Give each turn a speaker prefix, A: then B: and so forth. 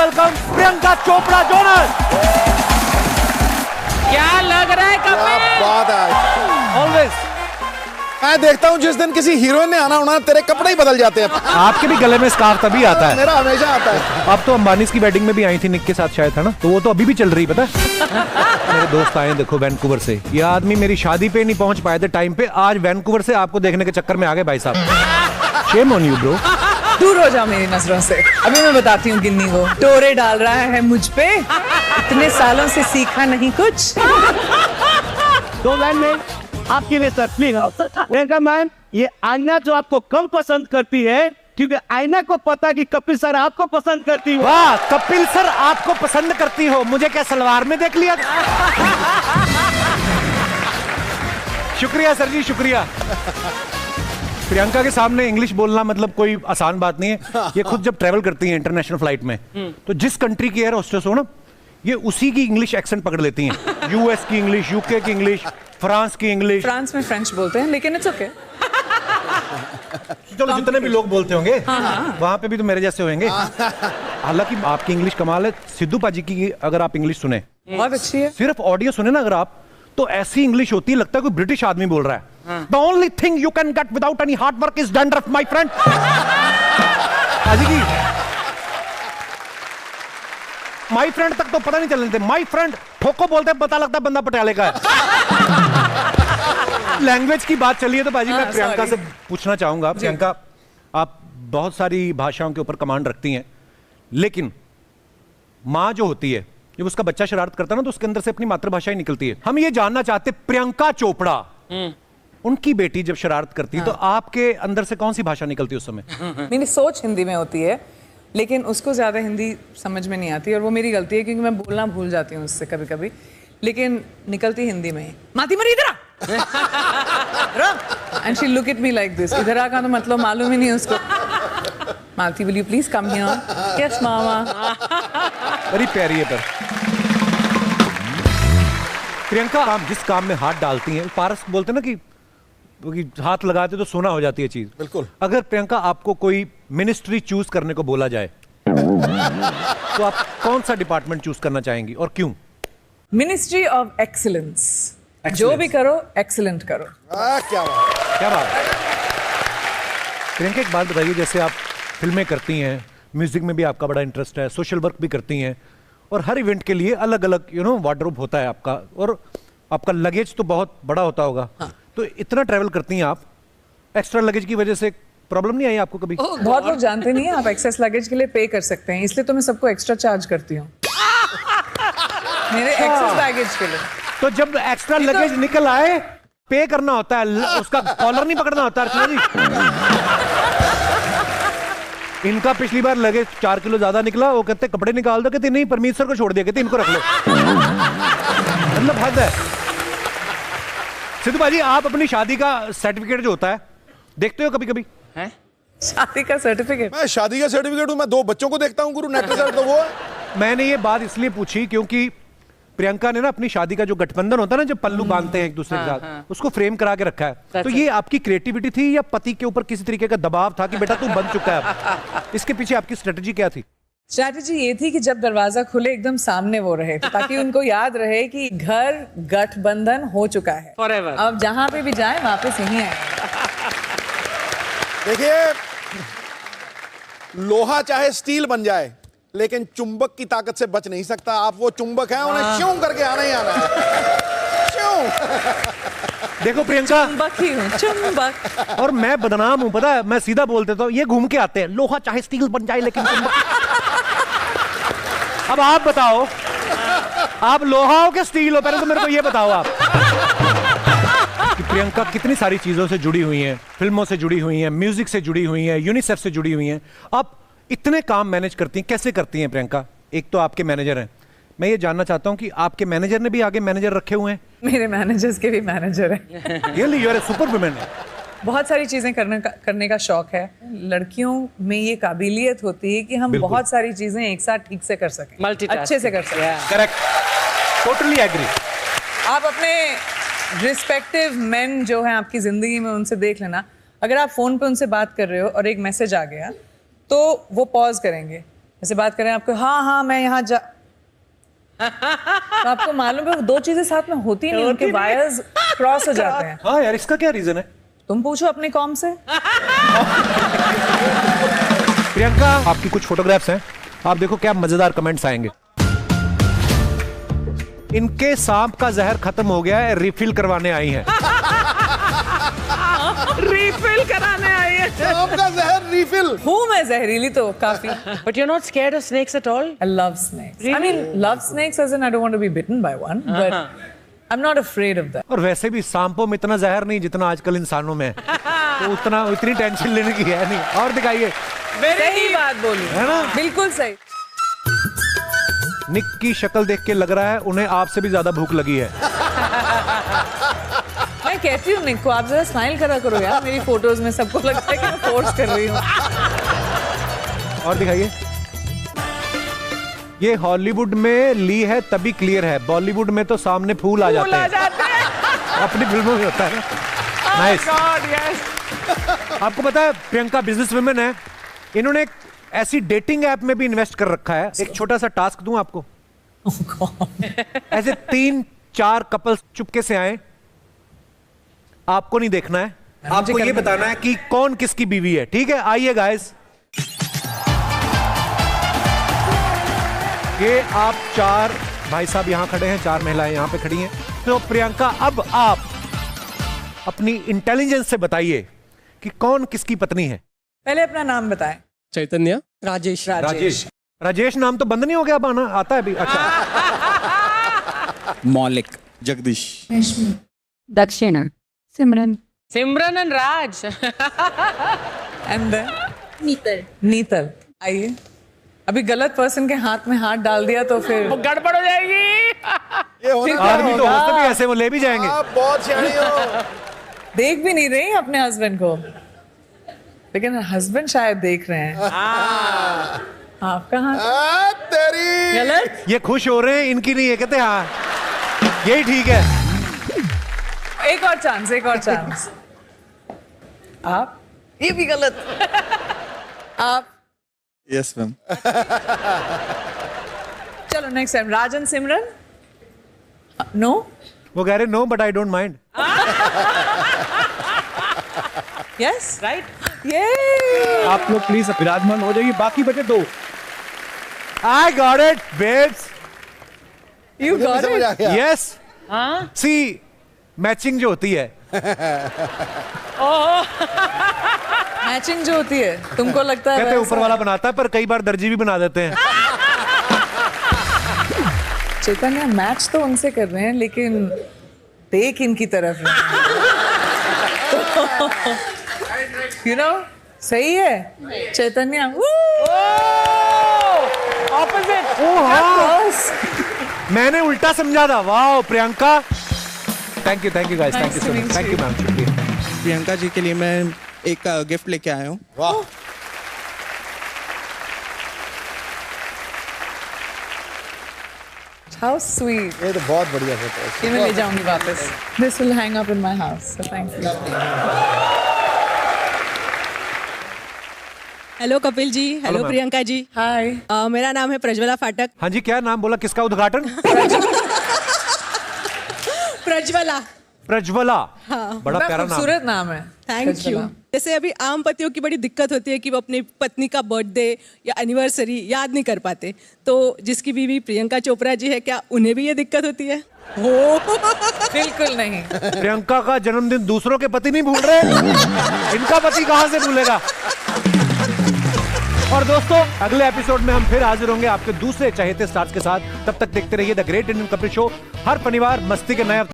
A: Welcome Priyanka Chopra Jonas.
B: क्या लग रहा है कपिल?
C: बात है
A: ऑलवेज
C: मैं देखता हूँ जिस दिन किसी हीरोइन ने आना होना तेरे कपड़े ही बदल जाते हैं।
A: आपके भी गले में स्कार्फ तभी आता है।
C: मेरा हमेशा आता है।
A: अब तो अंबानी की वेडिंग में भी आई थी निक के साथ शायद, है ना? तो वो तो अभी भी चल रही, पता है? मेरे दोस्त आए देखो वैंकूवर से, ये आदमी मेरी शादी पे नहीं पहुंच पाए थे टाइम पे, आज वैंकूवर से आपको देखने के चक्कर में आ गए भाई साहब। Shame on you bro.
B: दूर हो जाओ मेरी नजरों से। अभी मैं बताती हूँ गिन्नी को, टोरे डाल रहा है मुझ पे, इतने सालों से सीखा नहीं कुछ।
D: तो मैम आपके लिए सर प्लीज प्रियंका मैम, ये आईना जो आपको कम पसंद करती है क्योंकि आईना को पता कि कपिल सर आपको पसंद करती हो।
A: वाह, कपिल सर आपको पसंद करती हो, मुझे क्या सलवार में देख लिया? शुक्रिया सर जी, शुक्रिया। प्रियंका के सामने इंग्लिश बोलना मतलब कोई आसान बात नहीं है। ये खुद जब ट्रेवल करती हैं इंटरनेशनल फ्लाइट में, तो जिस कंट्री की एयर होस्टेस हो ना, ये उसी की इंग्लिश एक्सेंट पकड़ लेती हैं। यूएस की इंग्लिश, यूके की इंग्लिश, फ्रांस की इंग्लिश।
B: फ्रांस में फ्रेंच बोलते हैं लेकिन इट्स ओके।
A: चलो जितने भी लोग बोलते होंगे वहां पे भी तो मेरे जैसे होंगे। हालांकि आपकी इंग्लिश कमाल है। सिद्धू पाजी की अगर आप इंग्लिश सुने,
B: बहुत अच्छी है।
A: सिर्फ ऑडियो सुने ना अगर आप, तो ऐसी इंग्लिश होती है लगता है कोई ब्रिटिश आदमी बोल रहा है। The only thing you can get without any hard work is dandruff my friend. पाजी की माय फ्रेंड तक तो पता नहीं चलने देते। माय फ्रेंड ठोको बोलते पता लगता है बंदा पटियाले का है। लैंग्वेज की बात चली है तो बाजी मैं प्रियंका से पूछना चाहूंगा। प्रियंका, आप बहुत सारी भाषाओं के ऊपर कमांड रखती हैं, लेकिन माँ जो होती है, जब उसका बच्चा शरारत करता है ना, तो उसके अंदर से अपनी मातृभाषा ही निकलती है। हम ये जानना चाहते, प्रियंका चोपड़ा उनकी बेटी जब शरारत करती है तो आपके अंदर से कौन सी भाषा निकलती है उस समय?
B: मेरी सोच हिंदी में होती है, लेकिन उसको ज्यादा हिंदी समझ में नहीं आती, और वो मेरी गलती है क्योंकि मैं बोलना भूल जाती हूँ उससे कभी कभी, लेकिन निकलती हिंदी में ही। माती मरी इधर आ। And she look at me like this. इधर आ का तो मतलब मालूम ही नहीं उसको। Malti, will you please come here? Yes mama.
A: बड़ी प्यारी है। पर प्रियंका, आप जिस काम में हाथ डालती हैं, पारस बोलते हैं ना कि हाथ लगाते तो सोना हो जाती है चीज।
C: बिल्कुल।
A: अगर प्रियंका आपको कोई मिनिस्ट्री चूज करने को बोला जाए तो आप कौन सा डिपार्टमेंट चूज करना चाहेंगी और क्यों?
B: Ministry of excellence. जो भी करो एक्सीलेंट करो।
C: क्या बात,
A: क्या बात है। प्रियंका, एक बात बताइए, जैसे आप फिल्में करती हैं, म्यूजिक में भी आपका बड़ा इंटरेस्ट है, सोशल वर्क भी करती हैं, और हर इवेंट के लिए अलग अलग वार्डरोब होता है आपका, और आपका लगेज तो बहुत बड़ा होता होगा। हाँ। तो इतना ट्रैवल करती हैं आप, एक्स्ट्रा लगेज की वजह से प्रॉब्लम नहीं आई आपको कभी?
B: बहुत लोग जानते नहीं है आप एक्सेस लगेज के लिए पे कर सकते हैं, इसलिए तो मैं सबको एक्स्ट्रा चार्ज करती हूँ मेरे एक्सेस बैगेज के लिए।
A: तो जब एक्स्ट्रा लगेज निकल आए, पे करना होता है, उसका कॉलर नहीं पकड़ना होता अर्चना जी। इनका पिछली बार लगेज 4 किलो ज्यादा निकला, वो कहते कपड़े निकाल दो, कहते नहीं परमेश्वर को छोड़ दिया, कहते इनको रख लो। मतलब हद है। सिद्धू भाजी, आप अपनी शादी का सर्टिफिकेट जो होता है देखते हो कभी कभी?
B: शादी का सर्टिफिकेट?
C: मैं शादी का सर्टिफिकेट हूं, मैं 2 बच्चों को देखता हूं गुरु, नेट रिजल्ट तो वो है।
A: मैंने ये बात इसलिए पूछी क्योंकि प्रियंका ने ना अपनी शादी का जो गठबंधन होता है ना, जब पल्लू बांधते हैं एक दूसरे के साथ, उसको फ्रेम करा के रखा है। तो ये आपकी क्रिएटिविटी थी या पति के ऊपर किसी तरीके का दबाव था कि बेटा तू बन चुका है? इसके पीछे आपकी स्ट्रेटजी क्या थी?
B: स्ट्रैटेजी ये थी कि जब दरवाजा खुले एकदम सामने वो रहे, तो ताकि उनको याद रहे कि घर गठबंधन हो चुका है फॉरएवर। अब जहां पे भी जाए वापस यहीं आए।
C: देखिए, लोहा चाहे स्टील बन जाए, लेकिन चुंबक की ताकत से बच नहीं सकता। आप वो चुंबक हैं, उन्हें श्यों करके आना ही आना है। श्यों।
A: देखो प्रियंका,
B: चुंबक ही हूँ, चुंबक।
A: और मैं बदनाम हूं, पता है, मैं सीधा बोल देता हूं, ये घूम के आते हैं, लोहा चाहे स्टील बन जाए लेकिन अब आप बताओ, आप लोहा हो कि स्टील हो? पहले तो मेरे को ये बताओ आप कि प्रियंका कितनी सारी चीजों से जुड़ी हुई हैं, फिल्मों से जुड़ी हुई हैं, म्यूजिक से जुड़ी हुई हैं, यूनिसेफ से जुड़ी हुई हैं। आप इतने काम मैनेज करती हैं, कैसे करती हैं प्रियंका? एक तो आपके मैनेजर हैं, मैं ये जानना चाहता हूं कि आपके मैनेजर ने भी आगे मैनेजर रखे हुए हैं?
B: मेरे मैनेजर्स के भी मैनेजर हैं।
A: Really, you are a super woman.
B: बहुत सारी चीजें करने का शौक है। लड़कियों में ये काबिलियत होती है कि हम बहुत सारी चीजें एक साथ ठीक से कर सकें, अच्छे से कर सकें।
A: Correct, totally agree.
B: आप अपने रिस्पेक्टिव मेन जो हैं आपकी जिंदगी में, उनसे देख लेना, अगर आप फोन पे उनसे बात कर रहे हो और एक मैसेज आ गया तो वो पॉज करेंगे, ऐसे बात करें आपको, हाँ मैं यहाँ जा तो आपको मालूम है वो दो चीजें साथ में होती नहीं, उनके वायर्स क्रॉस हो जाते हैं।
A: हाँ यार, इसका क्या रीजन है?
B: तुम पूछो अपनी कॉम से।
A: प्रियंका, आपकी कुछ फोटोग्राफ्स हैं, आप देखो क्या मजेदार कमेंट्स आएंगे। इनके सांप का जहर खत्म हो गया है, रिफिल करवाने आई हैं।
B: रिफिल कराने आई है।
C: सांप का जहर रिफिल।
B: हूँ मैं जहरीली तो काफी।
E: But you're not scared of snakes at all?
B: I love snakes. I mean, love snakes as in I don't want to be bitten by one, but I'm not afraid of that.
A: और वैसे भी सांपों में इतना जहर नहीं जितना आजकल इंसानों में है, तो इतनी टेंशन लेने की है नहीं। और दिखाइए।
B: सही बात बोली
A: है ना?
B: बिल्कुल सही।
A: निक की शक्ल देख के लग रहा है उन्हें आपसे भी ज्यादा भूख लगी है।
B: मैं कहती हूँ निक को, आप जरा स्माइल करा करो यार, मेरी फोटोज में सबको लगता है कि मैं फोर्स कर रही हूँ।
A: और दिखाइए। ये हॉलीवुड में ली है तभी क्लियर है, बॉलीवुड में तो सामने फूल आ जाते हैं। अपनी फिल्मों में होता है ना। नाइस। आपको पता है प्रियंका बिजनेस वुमेन है, इन्होंने एक ऐसी डेटिंग ऐप में भी इन्वेस्ट कर रखा है। एक छोटा सा टास्क दूं आपको। ऐसे 3-4 कपल्स चुपके से आए, आपको नहीं देखना है, आपको ये बताना है कि कौन किसकी बीवी है, ठीक है? आइए गाइस, ये आप 4 भाई साहब यहां खड़े हैं, 4 महिलाएं यहां पे खड़ी हैं। तो प्रियंका, अब आप अपनी इंटेलिजेंस से बताइए कि कौन किसकी पत्नी है।
B: पहले अपना नाम बताएं।
F: चैतन्य।
E: Rajesh.
A: राजेश नाम तो बंद नहीं हो गया, अब आना आता है अभी। अच्छा।
F: मौलिक। जगदीश।
G: दक्षिणा। सिमरन।
E: Simran and Raj.
B: And then नीतल। आइए, अभी गलत पर्सन के हाथ में हाथ डाल दिया तो फिर
E: गड़बड़ हो जाएगी।
C: ये होना
A: आदमी तो होते भी ऐसे, वो ले भी जाएंगे।
C: आप बहुत सियाणी हो।
B: देख भी नहीं रही अपने हस्बैंड को, लेकिन हस्बैंड शायद देख रहे हैं। आपका हाथ
C: तेरी
B: गलत।
A: ये खुश हो रहे हैं, इनकी नहीं है, कहते हाँ यही ठीक है।
B: एक और चांस, एक और चांस। आप, ये भी गलत। आप,
F: यस मैम।
B: चलो next time. Rajan Simran. No,
A: वो कह रहे no but I don't mind.
B: Yes
E: Right?
B: ये
D: आप लोग प्लीज विराजमान हो जाइए, बाकी बचे 2।
A: I got it babes.
B: You got
C: समझ आ
B: इट।
C: गया।
A: यस, सी मैचिंग जो होती है,
B: मैचिंग जो होती है, तुमको लगता है
A: कहते हैं
B: वैसा?
A: ऊपर वाला बनाता है, पर कई बार दर्जी भी बना देते हैं।
B: चैतन्य मैच तो उनसे कर रहे हैं, लेकिन देख इनकी तरफ यू नो, सही है चैतन्य।
E: Opposite.
A: मैंने उल्टा समझा था। वाह Priyanka, thank you guys, thank you so much, thank you ma'am, शुक्रिया।
F: प्रियंका जी के लिए मैं एक गिफ्ट लेके आया हूँ।
C: वाह,
B: हाउ स्वीट।
C: ये तो बहुत बढ़िया फोटो है।
B: ये मैं ले जाऊंगी वापस। This will hang up in my house, so thank you.
H: Hello Kapil ji, hello
A: ma'am.
H: Priyanka ji.
B: Hi.
H: मेरा नाम है प्रज्वला फाटक।
A: हाँ जी, क्या नाम बोला, किसका उद्घाटन?
H: प्रज्वला।
A: प्रज्वला।
H: हाँ।
A: बड़ा प्यारा नाम।
B: खूबसूरत नाम है।
H: Thank you.
B: प्रज्वला।
H: जैसे अभी आम पतियों की बड़ी दिक्कत होती है कि वो अपनी पत्नी का बर्थडे या एनिवर्सरी याद नहीं कर पाते, तो जिसकी बीवी प्रियंका चोपड़ा जी है, क्या उन्हें भी ये दिक्कत होती है?
B: बिल्कुल नहीं।
A: प्रियंका का जन्मदिन दूसरों के पति नहीं भूल रहे, इनका पति कहां से भूलेगा? और दोस्तों, अगले एपिसोड में हम फिर हाजिर होंगे आपके दूसरे चहेते स्टार्स के साथ। तब तक देखते रहिए the great Indian Kapil show, हर शनिवार मस्ती के नए